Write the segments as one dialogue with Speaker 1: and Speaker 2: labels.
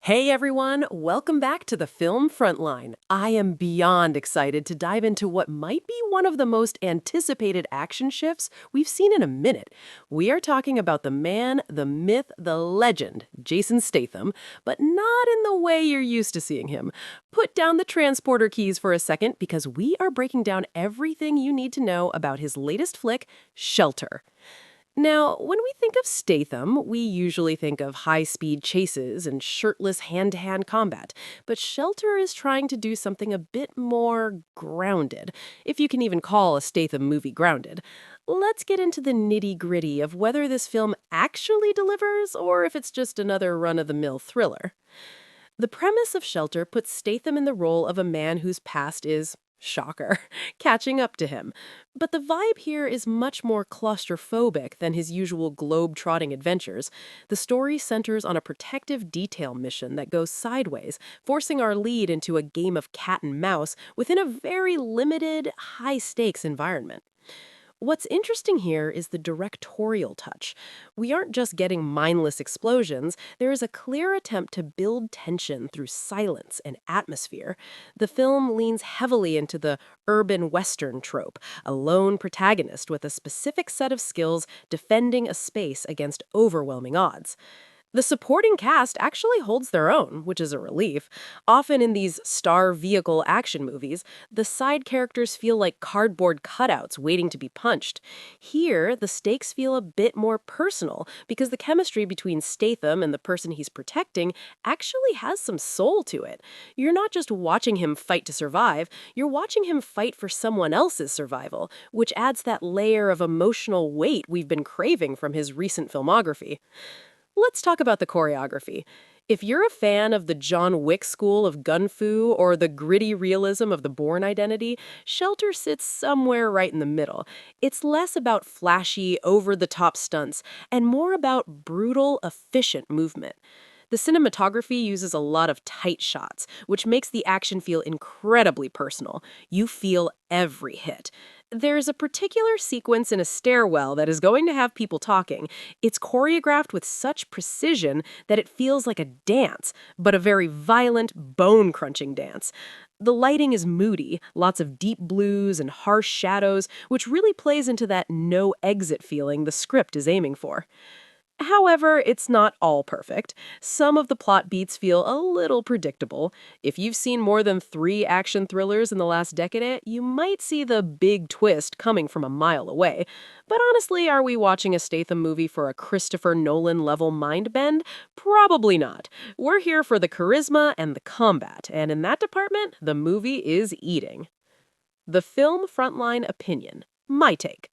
Speaker 1: Hey everyone, welcome back to the film Frontline. I am beyond excited to dive into what might be one of the most anticipated action shifts we've seen in a minute. We are talking about the man, the myth, the legend, Jason Statham, but not in the way you're used to seeing him. Put down the transporter keys for a second because we are breaking down everything you need to know about his latest flick, Shelter. Now, when we think of Statham, we usually think of high speed chases and shirtless hand to hand combat. But Shelter is trying to do something a bit more grounded, if you can even call a Statham movie grounded. Let's get into the nitty gritty of whether this film actually delivers or if it's just another run of the mill thriller. The premise of Shelter puts Statham in the role of a man whose past is, shocker, catching up to him. But the vibe here is much more claustrophobic than his usual globe-trotting adventures. The story centers on a protective detail mission that goes sideways, forcing our lead into a game of cat and mouse within a very limited, high-stakes environment. What's interesting here is the directorial touch. We aren't just getting mindless explosions, there is a clear attempt to build tension through silence and atmosphere. The film leans heavily into the urban western trope, a lone protagonist with a specific set of skills defending a space against overwhelming odds. The supporting cast actually holds their own, which is a relief. Often in these star vehicle action movies, the side characters feel like cardboard cutouts waiting to be punched. Here, the stakes feel a bit more personal because the chemistry between Statham and the person he's protecting actually has some soul to it. You're not just watching him fight to survive, you're watching him fight for someone else's survival, which adds that layer of emotional weight we've been craving from his recent filmography. Let's talk about the choreography. If you're a fan of the John Wick school of gun fu or the gritty realism of the Bourne Identity, Shelter sits somewhere right in the middle. It's less about flashy, over-the-top stunts and more about brutal, efficient movement. The cinematography uses a lot of tight shots, which makes the action feel incredibly personal. You feel every hit. There's a particular sequence in a stairwell that is going to have people talking. It's choreographed with such precision that it feels like a dance, but a very violent, bone-crunching dance. The lighting is moody, lots of deep blues and harsh shadows, which really plays into that no-exit feeling the script is aiming for. However, it's not all perfect. Some of the plot beats feel a little predictable. If you've seen more than 3 action thrillers in the last decade, you might see the big twist coming from a mile away. But honestly, are we watching a Statham movie for a Christopher Nolan-level mind bend? Probably not. We're here for the charisma and the combat, and in that department, the movie is eating. The film Frontline opinion. My take.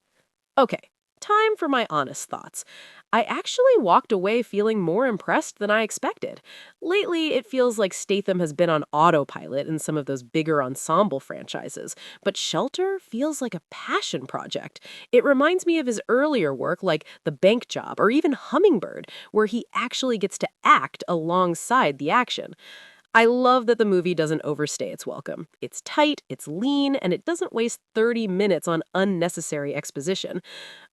Speaker 1: Okay, time for my honest thoughts. I actually walked away feeling more impressed than I expected. Lately, it feels like Statham has been on autopilot in some of those bigger ensemble franchises, but Shelter feels like a passion project. It reminds me of his earlier work like The Bank Job or even Hummingbird, where he actually gets to act alongside the action. I love that the movie doesn't overstay its welcome. It's tight, it's lean, and it doesn't waste 30 minutes on unnecessary exposition.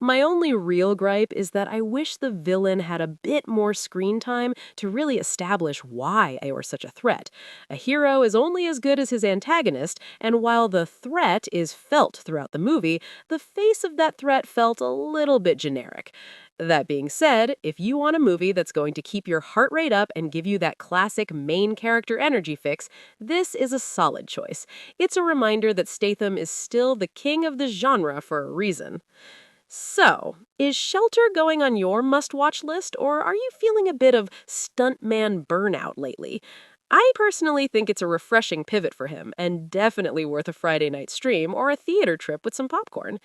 Speaker 1: My only real gripe is that I wish the villain had a bit more screen time to really establish why they were such a threat. A hero is only as good as his antagonist, and while the threat is felt throughout the movie, the face of that threat felt a little bit generic. That being said, if you want a movie that's going to keep your heart rate up and give you that classic main character energy fix, this is a solid choice. It's a reminder that Statham is still the king of the genre for a reason. So, is Shelter going on your must-watch list, or are you feeling a bit of stuntman burnout lately? I personally think it's a refreshing pivot for him, and definitely worth a Friday night stream or a theater trip with some popcorn.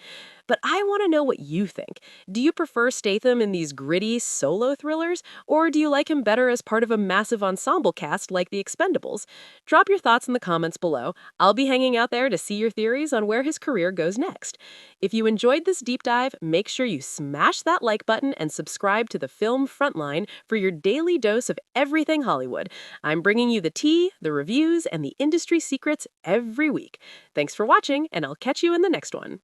Speaker 1: But I want to know what you think. Do you prefer Statham in these gritty solo thrillers, or do you like him better as part of a massive ensemble cast like The Expendables? Drop your thoughts in the comments below. I'll be hanging out there to see your theories on where his career goes next. If you enjoyed this deep dive, make sure you smash that like button and subscribe to the Film Frontline for your daily dose of everything Hollywood. I'm bringing you the tea, the reviews, and the industry secrets every week. Thanks for watching, and I'll catch you in the next one.